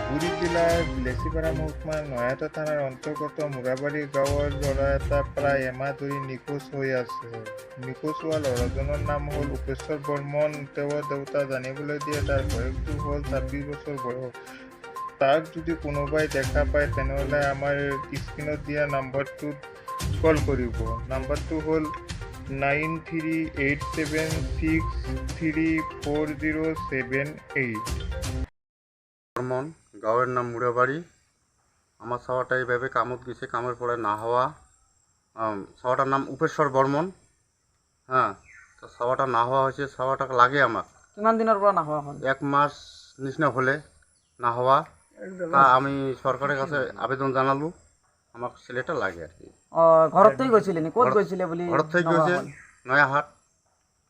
ধুবুৰী জিলাৰ বিলাচীপাৰা মহকুমাৰ নয়াতা থানাৰ অন্তৰ্গত মুৰাবাৰী গাঁৱৰ ল'ৰা এটা প্ৰায় এমাহ ধৰি নিখোজ হৈ আছে। নিখোজ হোৱা ল'ৰাজনৰ নাম হ'ল উপেশ্বৰ বৰ্মন। তেওঁৰ দেউতা জানিবলৈ দিয়ে তাৰ বয়সটো হ'ল 26 বছৰ বয়স। তাক যদি কোনোবাই দেখা পায় তেনেহ'লে আমাৰ স্ক্ৰীণত দিয়া নম্বৰটোত কল কৰিব। নম্বৰটো হ'ল 9387634078। বর্মন, গাঁয়ের নাম মুড়াবাড়ি। আমার ছাওয়াটা এইভাবে কামত গেছে, কামের পরে না হওয়া। ছাওয়াটার নাম উপেশ্বর বর্মন। হ্যাঁ, তো ছাওয়াটা না হওয়া হয়েছে, ছাওয়াটা লাগে আমার কিমান দিনের পর না হওয়া হল? 1 মাস নিচিনা হলে না হওয়া। তা আমি সরকারের কাছে আবেদন জানালু, আমার ছেলেটা লাগে আর কি। ঘর থেকে গেছিলেন? কোত গেছিলে বলি? ঘর থেকে গেছে নয়াহাট,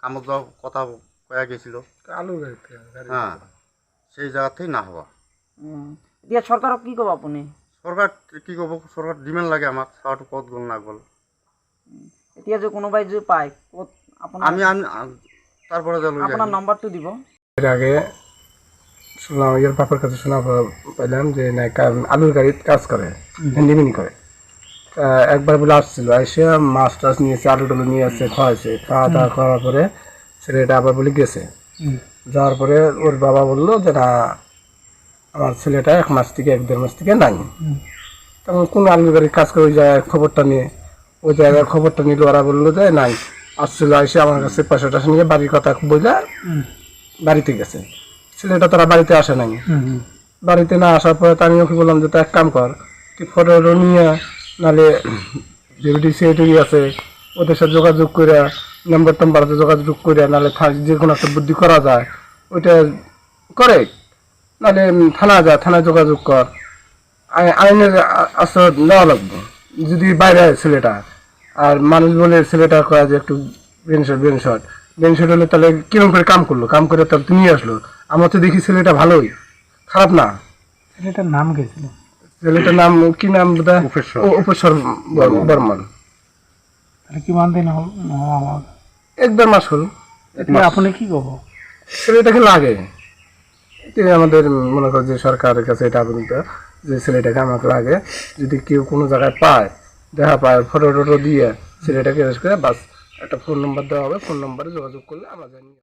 কামত যাওয়ার কথা কয়া গেছিল। হ্যাঁ, সেই জায়গাতেই না হওয়া। এতিয়া সরকারক কি কব আপনি? সরকার কি কব, সরকার ডিমান্ড লাগে আমার ছাওয়াটো কত গল না গল। এতিয়া যে কোনোবাই যে পায় কোত আমি তারপরে আপনার নাম্বারটা দিব। এর আগে শুনলাম, এর বাপের কাছে শোনা পাইলাম যে না আলুর গাড়িতে কাজ করে, হ্যান্ডিম্যান করে। একবার বলে আসছিল, এসে মাছ টাছ নিয়েছে, আলু টালু নিয়ে আসছে, খাওয়াইছে। খাওয়া দাওয়া করার পরে ছেলেটা আবার বলে গেছে। যাওয়ার পরে ওর বাবা বললো যে না, আমার ছেলেটা 1 মাস থেকে 1-1.5 মাস থেকে নাই। তখন কোন আলুর গাড়ির কাজ করে ওই জায়গায় খবরটা নিয়ে, ওই জায়গায় খবরটা নিল। ওরা বললো যে নাই, আসছিল। এসে আমার কাছে 500 টাকা নিয়ে বাড়ির কথা বলে বাড়িতে গেছে। ছেলেটা তারা বাড়িতে আসে নাই। বাড়িতে না আসার পরে আমি ওকে বললাম যে এক কাম কর, তুই ফটো নিয়ে নাহলে যেটি সেক্রেটারি আছে ওদের সাথে যোগাযোগ করে, নম্বর টম্বরতে যোগাযোগ করে, নাহলে যে কোনো একটা বুদ্ধি করা যায় ওইটা করে, নাহলে থানা যা, থানায় যোগাযোগ কর। আইনের আশ্রয় নেওয়া লাগবে যদি বাইরে ছেলেটা। আর মানুষ বলে ছেলেটা করা যে একটু বেনশট হলে তাহলে কিরকম করে কাম করলো, কাম করে তাহলে তুমি আসলো। আমার তো দেখি ছেলেটা ভালোই, খারাপ না। ছেলেটার নাম গেছিল? ছেলেটার নাম কি নাম? উপেশ্বর বর্মন। কিমান দিন হল? 1-1.5 মাস হল। আপনি কি কব? ছেলেটাকে লাগে আমাদের মনে কর যে সরকারের কাছে এটা আবেদন যে ছেলেটাকে আমাকে লাগে, যদি কেউ কোনো জায়গায় পায়, দেখা পায়, ফটো টটো দিয়ে ছেলেটাকে অ্যারেস্ট করে বাস একটা ফোন নম্বর দেওয়া হবে। ফোন নম্বরে যোগাযোগ করলে আমরা জানি।